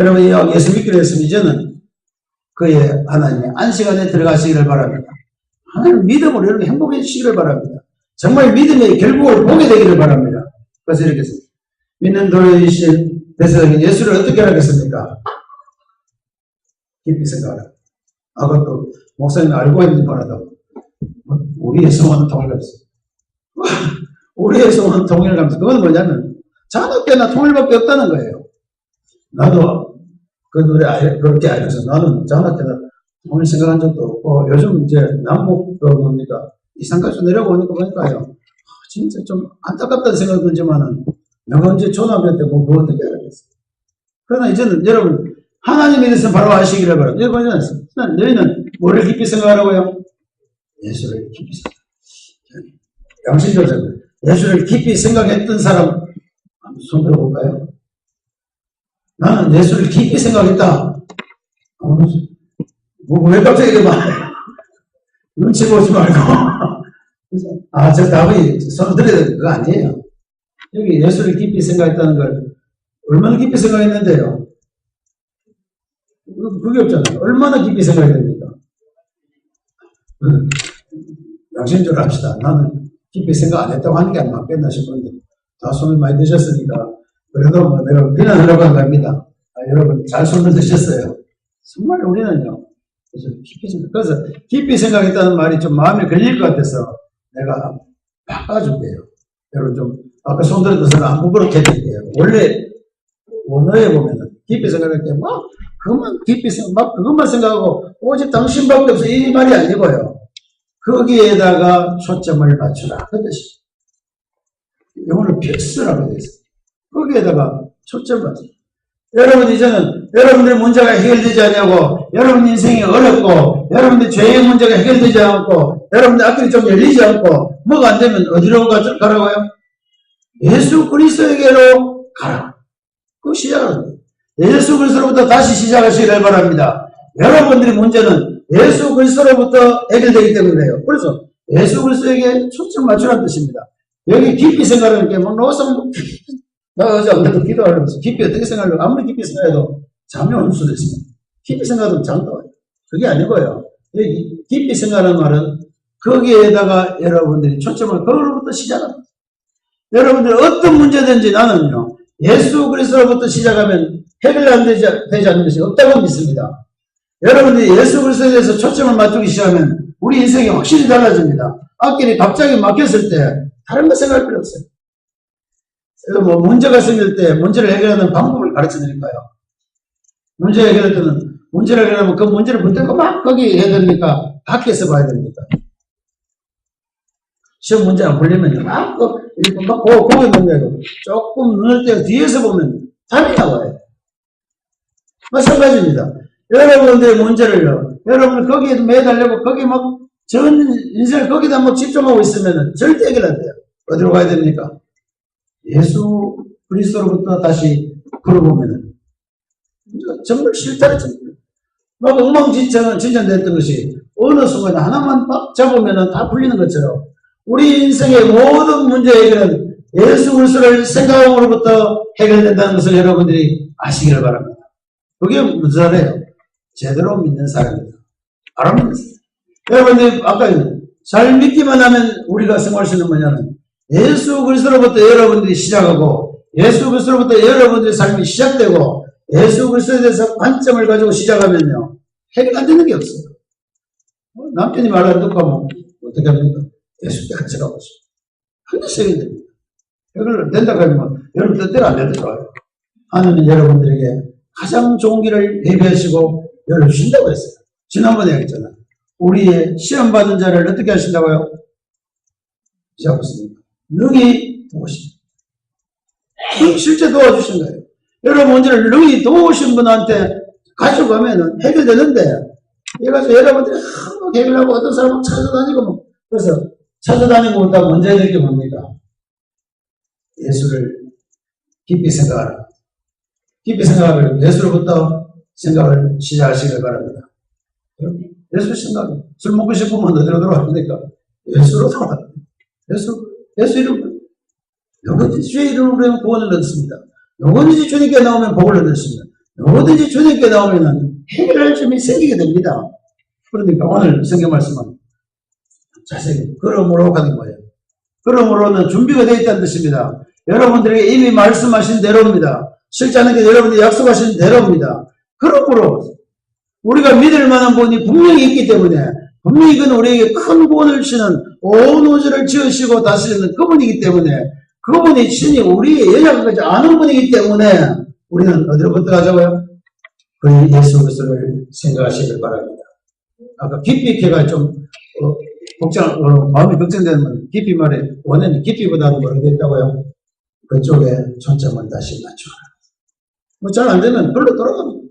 A: 여러분 예수 믿기로 했으면 이제는 그의 하나님의 안식안에 들어가시기를 바랍니다. 하나님 믿음으로 여러분 행복해지시기를 바랍니다. 정말 믿음의 결국을 보게 되기를 바랍니다. 그래서 이렇게 했습니다. 믿는 도리이신 대세상인 예수를 어떻게 하겠습니까? 깊이 생각하라. 그것도 목사님이 알고 있는 바라다고. 우리의 성화는 통일감사. 우리의 성화는 통일감사. 그건 뭐냐면 자나깨나 통일밖에 없다는 거예요. 나도 그 노래 그렇게 알면서 나는 자나깨나 통일 생각한 적도 없고 요즘 이제 남북 뭡니까 이산가수 내려오니까 보니까요. 진짜 좀 안타깝다는 생각이 들지만은 내가 언제 초등학교 때 뭐 어떻게 알았겠어요. 그러나 이제는 여러분 하나님에 대해서 바로 아시기를 바랍니다. 여러분 너희는 뭐를 깊이 생각하라고요? 예수를 깊이 생각하라. 양심적으로 예수를 깊이 생각했던 사람 한번 손 들어볼까요? 나는 예수를 깊이 생각했다. 왜 갑자기 이렇게 말해? 눈치 보지 말고. 그래서, 저 답이 손을 들여야 되는 거 아니에요. 여기 예수를 깊이 생각했다는 걸 얼마나 깊이 생각했는데요? 그게 없잖아요. 얼마나 깊이 생각해야 됩니까? 양심적으로 합시다. 나는 깊이 생각 안 했다고 하는 게 안 맞겠나 싶은데, 다 손을 많이 드셨으니까, 그래도 뭐 내가 비난하려고 한 겁니다. 여러분, 잘 손을 드셨어요. 정말 우리는요, 그래서 깊이 생각했다는 말이 좀 마음에 걸릴 것 같아서 내가 바꿔줄게요. 여러분 좀, 아까 손 들었던 사람 안 부끄럽게 해드릴게요. 원래 원어에 보면은 깊이 생각할 때 그것만 깊이 그것만 생각하고 오직 당신밖에 없어 이 말이 아니고요. 거기에다가 초점을 맞추라. 그 뜻이. 영어로 필수라고 되어 있어요. 거기에다가 초점을 맞추라. 여러분 이제는 여러분들의 문제가 해결되지 않냐고, 여러분 인생이 어렵고, 여러분들 죄의 문제가 해결되지 않고, 여러분들 앞길이 좀 열리지 않고, 뭐가 안 되면 어디로 가라고요? 예수 그리스도에게로 가라. 그거 시작하는 거예요. 예수 그리스도로부터 다시 시작하시길 바랍니다. 여러분들의 문제는 예수 그리스도로부터 해결되기 때문에요. 그래서 예수 그리스도에게 초점 맞추라는 뜻입니다. 여기 깊이 생각하는 게 나 어제 아무래도 기도하면서 깊이 어떻게 생각하려고 아무리 깊이 생각해도 잠이 오는 수도 있습니다. 깊이 생각하면 잠도 와요. 그게 아니고요. 여기 깊이 생각하는 말은 거기에다가 여러분들이 초점을 그로부터 시작합니다. 여러분들 어떤 문제든지 나는요, 예수 그리스도로부터 시작하면 해결 안 되지 않는 것이 없다고 믿습니다. 여러분들이 예수 그리스도에 대해서 초점을 맞추기 시작하면 우리 인생이 확실히 달라집니다. 앞길이 갑자기 막혔을 때 다른 거 생각할 필요 없어요. 그래서 뭐 문제가 생길 때 문제를 해결하는 방법을 가르쳐 드릴까요? 문제 해결할 때는 문제를 해결하면 그 문제를 붙들고 막 거기 해야 됩니까? 밖에서 봐야 됩니까? 시험 문제 안 풀리면 막 고개 넘겨고 조금 눈을 떼고 뒤에서 보면 답이 나와요. 마찬가지입니다. 여러분들의 문제를요, 여러분들 거기에 매달리고 거기 막 전 인생을 거기다 막 집중하고 있으면 절대 해결 안 돼요. 어디로 가야 됩니까? 예수 그리스도로부터 다시 걸어보면은 정말 실타래처럼 막 엉망진창됐던 것이 어느 순간 하나만 딱 잡으면은 다 풀리는 것처럼 우리 인생의 모든 문제 해결은 예수 그리스도를 생각함으로부터 해결된다는 것을 여러분들이 아시기를 바랍니다. 그게 무슨 말이에요? 제대로 믿는 사람입니다. 알아듣는 사람. 여러분들이 아까 잘 믿기만 하면 우리가 생활할 수 있는 뭐냐면 예수 그리스도로부터 여러분들이 시작하고 예수 그리스도로부터 여러분들의 삶이 시작되고 예수 그리스도에 대해서 관점을 가지고 시작하면요, 해결 안 되는 게 없어요. 남편이 말 안 듣고 하면 어떻게 합니까? 예수 때 같이 가고 있어요. 반드시 해결됩니다. 해결 된다고 하면 여러분 뜻대로 안 돼도 좋아요. 하나님은 여러분들에게 가장 좋은 길을 예비하시고 열어주신다고 했어요. 지난번에 얘기했잖아요. 우리의 시험받은 자를 어떻게 하신다고요? 시작했습니다. 능히 도우십니다. 실제 도와주신 거예요. 여러분 문제를 능히 도우신 분한테 가져가면 해결되는데, 이래가지고 여러분들이 한번 해결하고 어떤 사람은 찾아다니고, 그래서 찾아다니고 온다고 먼저 해야 될 게 뭡니까? 예수를 깊이 생각하라. 깊이 생각하면 예수로부터 생각을 시작하시길 바랍니다. 예수 생각, 술 먹고 싶으면 어디로 돌아갑니까? 예수로 돌아갑니다. 예수 이름, 누구든지 주의 이름으로 구원을 얻습니다. 누구든지 주님께 나오면 복을 얻습니다. 누구든지 주님께 나오면 해결할 점이 생기게 됩니다. 그러니까 오늘 성경 말씀은 자세히 그러므로 가는 거예요. 그러므로는 준비가 되어 있다는 뜻입니다. 여러분들에게 이미 말씀하신 대로입니다. 실제하는 게 여러분들이 약속하신 대로입니다. 그러므로 우리가 믿을 만한 분이 분명히 있기 때문에, 분명히 그는 우리에게 큰 구원을 주시는 온 우주를 지으시고 다스리는 그분이기 때문에, 그분이 친히 우리의 연약한 것을 아는 분이기 때문에 우리는 어디로부터 가자고요? 그 예수 그리스도를 생각하시길 바랍니다. 아까 깊이 걔가 좀 마음이 걱정되는 깊이 말에 원래는 깊이보다는 뭐라고 했다고요? 그쪽에 초점을 다시 맞추라. 뭐 잘 안 되면 별로 돌아갑니다.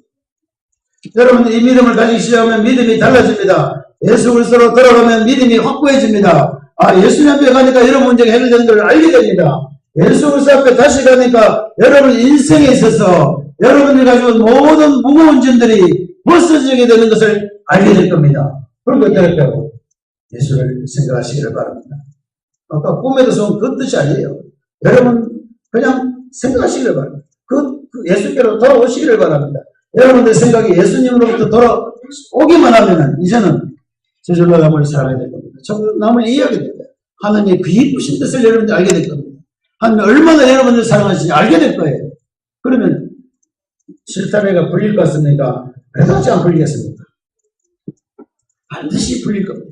A: 여러분 이 믿음을 가지기 시작하면 믿음이 달라집니다. 예수 그리스도로 돌아가면 믿음이 확고해집니다. 예수님 앞에 가니까 여러분 문제가 해결되는 걸 알게 됩니다. 예수 그리스도 앞에 다시 가니까 여러분 인생에 있어서 여러분이 가지고 모든 무거운 짐들이 벗어지게 되는 것을 알게 될 겁니다. 그럼 어떻게 예수를 생각하시기를 바랍니다. 아까 꿈에서 그 뜻이 아니에요. 여러분 그냥 생각하시기를 바랍니다. 그 예수께로 돌아오시기를 바랍니다. 여러분들 생각이 예수님으로부터 돌아오기만 하면은 이제는 저절로 남을 살아야 될 겁니다. 저절로 남을 이해하게 됩니다. 하나님의 기쁘신 뜻을 여러분들 알게 될 겁니다. 하나님 얼마나 여러분들 사랑하시는지 알게 될 거예요. 그러면 실타래가 풀릴 것 같습니까? 그래도 안 풀리겠습니까? 반드시 풀릴 겁니다.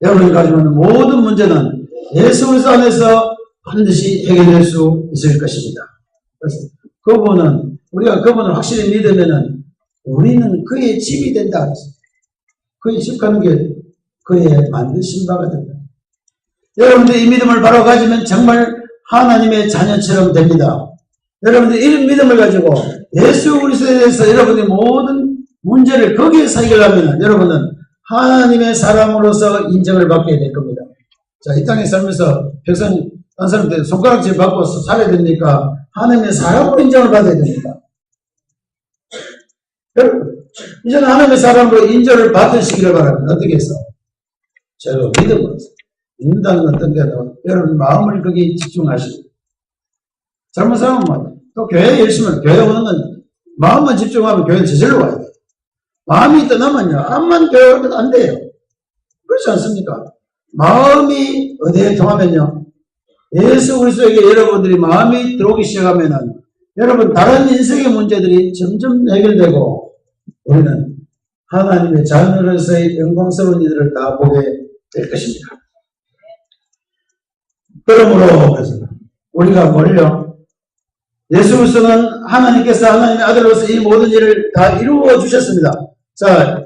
A: 여러분이 가지고 있는 모든 문제는 예수 그리스도 안에서 반드시 해결될 수 있을 것입니다. 그래서 우리가 그분을 확실히 믿으면은 우리는 그의 집이 된다 그랬습니다. 그의 집 가는 게 그의 만드신 바가 된다. 여러분들 이 믿음을 바로 가지면 정말 하나님의 자녀처럼 됩니다. 여러분들 이 믿음을 가지고 예수 그리스도에 대해서 여러분의 모든 문제를 거기에서 해결하면 여러분은 하나님의 사람으로서 인정을 받게 될 겁니다. 자, 이 땅에 살면서 백성, 딴 사람들 손가락질 받고 살아야 되니까 하나님의 사람으로 인정을 받아야 됩니다. 여러분, 이제는 하나님의 사람으로 인정을 받으시기를 바랍니다. 어떻게 해서? 제가 믿음으로 믿는다는 건 어떤 게 아니라 여러분 마음을 거기에 집중하시고 잘못 생각하면 또 교회에 열심히 교회 오는 건 마음만 집중하면 교회는 저절로 와야 돼요. 마음이 떠나면요 암만 교회 오는 건 안 돼요. 그렇지 않습니까? 마음이 어디에 통하면요 예수 그리스도에게 여러분들이 마음이 들어오기 시작하면은 여러분 다른 인생의 문제들이 점점 해결되고 우리는 하나님의 자녀로서의 영광스러운 일들을 다 보게 될 것입니다. 그러므로 우리가 뭘요? 예수 그리스도는 하나님께서 하나님의 아들로서 이 모든 일을 다 이루어 주셨습니다. 자,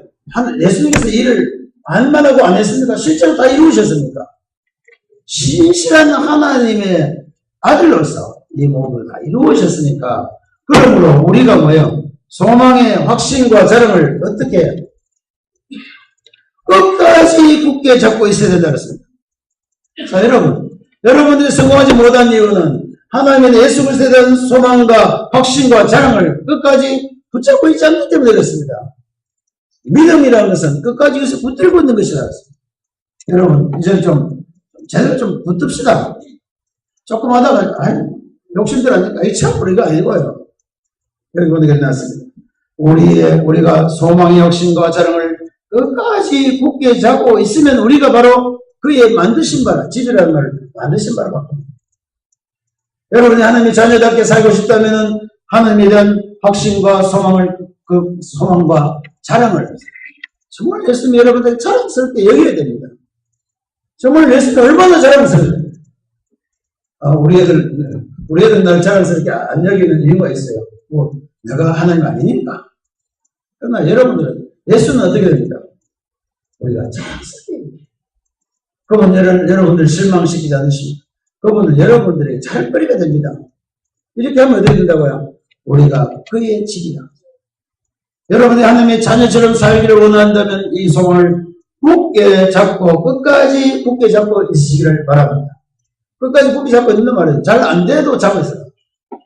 A: 예수님께서 일을 안만 하고 안 했습니까? 실제로 다 이루셨습니까? 신실한 하나님의 아들로서 이 모든 다 이루어졌으니까 그러므로 우리가 뭐예요? 소망의 확신과 자랑을 어떻게 해요? 끝까지 굳게 잡고 있어야 된다 그랬습니다. 자, 여러분들이 성공하지 못한 이유는 하나님의 예수 그리스도에 대한 소망과 확신과 자랑을 끝까지 붙잡고 있지 않기 때문에 그렇습니다. 믿음이라는 것은 끝까지 여기서 붙들고 있는 것이라. 여러분 이제 제대로 좀 붙듭시다. 조금 하다가 욕심들 하니까 참 우리가 아니고요. 여기 보는 게 나왔습니다. 우리가 소망의 확신과 자랑을 끝까지 굳게 잡고 있으면 우리가 바로 그의 만드신 바라, 집이라는 말을 만드신 바라 바꿉니다. 여러분이 하나님의 자녀답게 살고 싶다면 하나님에 대한 확신과 소망과 자랑을 정말 예수님 여러분들 자랑스럽게 여겨야 됩니다. 정말 예수님 얼마나 자랑스러워요. 우리 애들 날 자랑스럽게 안 여기는 이유가 있어요. 내가 하나님 아니니까. 그러나 여러분들은 예수는 어떻게 됩니까? 우리가 자랑스럽게 그분 여러분들 실망시키지 않으십니까? 그분은 여러분들에게 잘거리가 됩니다. 이렇게 하면 어떻게 된다고요? 우리가 그의 집이다. 여러분이 하나님의 자녀처럼 살기를 원한다면 이 소망을 굳게 잡고 끝까지 굳게 잡고 있으시기를 바랍니다. 끝까지 굳게 잡고 있는 말은 잘 안 돼도 잡고 있어요.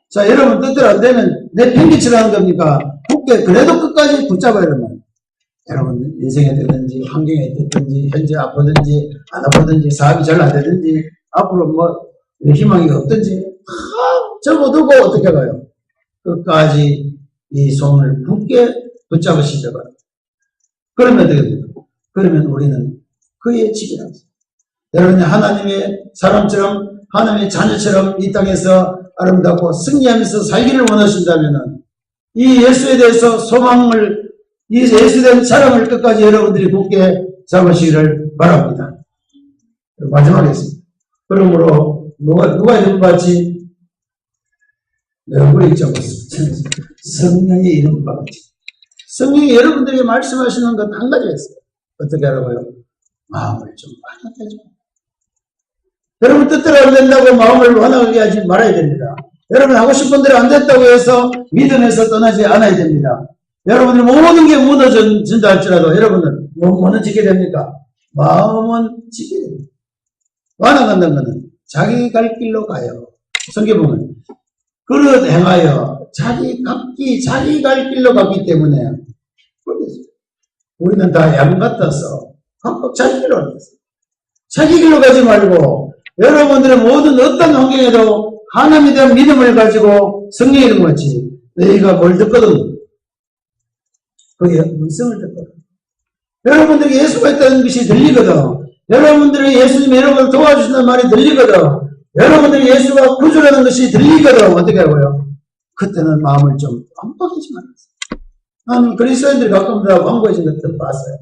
A: 자, 여러분 뜻대로 안 되면 내 팽개치라는 겁니까? 굳게 그래도 끝까지 붙잡아야 됩니다. 여러분 인생에 되든지 환경에 되든지 현재 아프든지 안 아프든지 사업이 잘 안 되든지 앞으로 희망이 없든지 접어두고 어떻게 가요? 끝까지 이 손을 굳게 붙잡으시려 봐요. 그러면 어떻게 됩니까? 그러면 우리는 그의 집이라고. 여러분이 하나님의 사람처럼 하나님의 자녀처럼 이 땅에서 아름답고 승리하면서 살기를 원하신다면 이 예수에 대해서 소망을 이 예수에 대한 사랑을 끝까지 여러분들이 굳게 잡으시기를 바랍니다. 마지막에 있습니다. 그러므로 누가 이름 받지? 얼굴에 있죠. 성령의 이름 받지. 성령이 여러분들에게 말씀하시는 것 한 가지가 있어요. 어떻게 하라고요? 마음을 좀 완하게 해줘. 여러분 뜻대로 안 된다고 마음을 완하게 하지 말아야 됩니다. 여러분 하고 싶은 대로 안 됐다고 해서 믿음에서 떠나지 않아야 됩니다. 여러분들이 모든 게 무너진다 할지라도 여러분은 뭐는 지켜야 됩니까? 마음은 지켜야 됩니다. 완화간다는 것은 자기 갈 길로 가요. 성경 보면 그릇 행하여 자기 갈 길로 갔기 때문에 우리는 다 양 같아서 각각 자기 길로 가겠어요. 자기 길로 가지 말고 여러분들의 모든 어떤 환경에도 하나님에 대한 믿음을 가지고 성령의 이름 같이 너희가 뭘 듣거든 그의 음성을 듣거든 여러분들에게 예수가 있다는 것이 들리거든 여러분들에게 예수님이 여러분을 도와주신다는 말이 들리거든 여러분들에게 예수가 구주라는 것이 들리거든 어떻게 하고요? 그때는 마음을 좀 깜빡이지 말았어요. 나는 그리스도인들이 가끔 다 광고해진 것들 봤어요.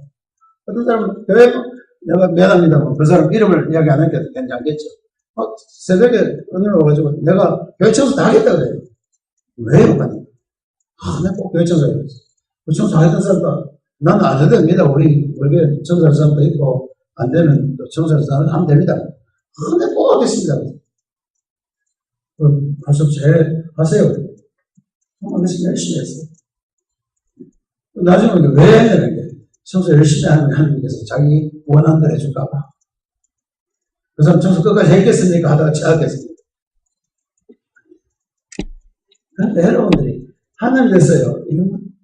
A: 어떤 사람은 교회 내가 미안합니다. 그 사람 이름을 이야기 안 하니까 괜찮겠죠. 새벽에 오늘 와가지고 내가 교회 청소 다 하겠다 그래요. 왜 못 하냐? 내가 꼭 교회 청소 해야겠어. 그 청소 하겠다는 사람도 나는 안 해도 됩니다. 우리 교회 청소할 사람도 있고 안 되면 또 청소할 사람 하면 됩니다. 내가 꼭 하겠습니다. 할 수 없이 하세요. 열심히 했어요. 나중에 왜 했냐는 게 청소 열심히 하는 하나님께서 자기 원하는 대로 해줄까봐. 그 사람 청소 끝까지 했겠습니까? 하다가 취하겠습니다. 그런데 여러분들이 하나님 됐어요.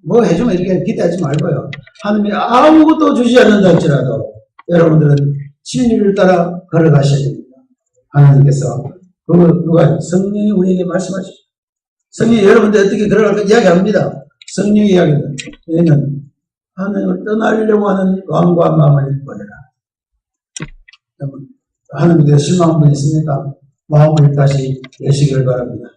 A: 뭐 해주면 이렇게 기대하지 말고요. 하나님이 아무것도 주지 않는다 할지라도 여러분들은 진리를 따라 걸어가셔야 됩니다. 하나님께서 누가 성령이 우리에게 말씀하시죠. 성령이 여러분들 어떻게 걸어갈까 이야기합니다. 성령의 이야기는 얘는 하나님을 떠나려고 하는 왕과 마음을 버려라. 하나님에 대해서 실망한 분 있습니까? 마음을 다시 내시기를 바랍니다.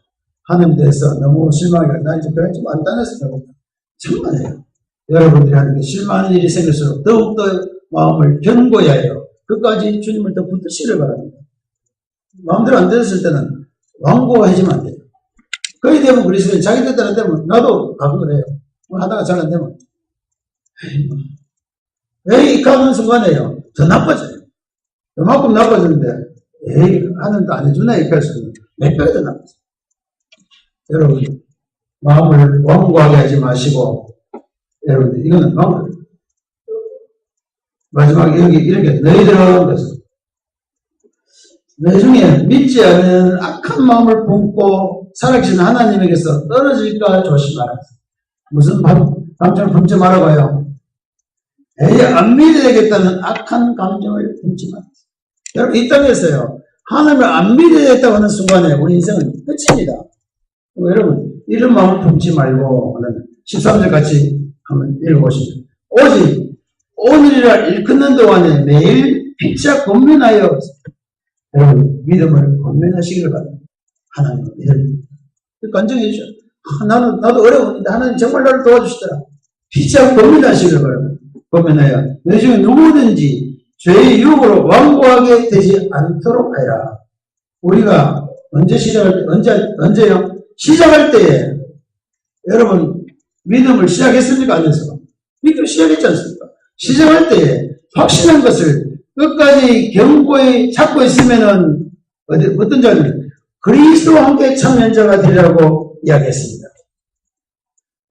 A: 하나님에 대해서 너무 실망하니까 나 이제 교회 좀 안 다녔을 겁니다. 정말이에요. 여러분들이 하는 게 실망하는 일이 생길수록 더욱더 마음을 견고해야 해요. 끝까지 주님을 더 붙드시기를 바랍니다. 마음대로 안 되었을 때는 완고해지면 안 돼요. 거의 되면 그리스도인 자기 뜻대로 안 되면 나도 가끔 그래요. 하다가 잘 안 되면 에이 가는 순간에요. 더 나빠져요. 그만큼 나빠지는데 에이 하나님도 안 해주네 이렇게 할 수는 몇 배가 더 나빠져요. 여러분 마음을 완고하게 하지 마시고 여러분들 이거는 마음을 마지막에 여기 이렇게 너희들은 그래서 나중에 믿지 않는 악한 마음을 품고 살아계신 하나님에게서 떨어질까 조심하라. 무슨 감정을 품지 말아봐요. 에이 안 믿어야겠다는 악한 감정을 품지 마라. 여러분 이 땅에서요 하나님을 안 믿어야겠다고 하는 순간에 우리 인생은 끝입니다. 여러분 이런 마음을 품지 말고 13절 같이 한번 읽어보시죠. 오직 오늘이라 일컫는 동안에 매일 피차 권면하여 여러분 믿음을 권면하시기를 바랍니다. 하나님을 믿을 간증해 주셔. 나도 어려운데 하나님 정말 나를 도와주시더라. 피차 권면하시기를 바랍니다. 권면하여 내 중에 누구든지 죄의 유혹으로 완고하게 되지 않도록 하라. 우리가 언제 시작할 때 언제요? 시작할 때에 여러분 믿음을 시작했습니까? 안 했습니까? 믿음을 시작했지 않습니까? 시작할 때에 확신한 것을 끝까지 견고히 잡고 있으면은 어떤 자는 그리스도와 함께 참여자가 되리라고 이야기했습니다.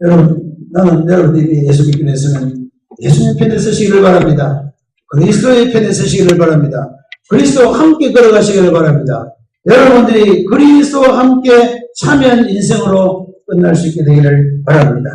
A: 여러분 나는 여러분들이 예수 믿기로 했으면 예수님 편에 서시기를 바랍니다. 그리스도의 편에 서시기를 바랍니다. 그리스도와 함께 걸어가시기를 바랍니다. 여러분들이 그리스도와 함께 참여한 인생으로 끝날 수 있게 되기를 바랍니다.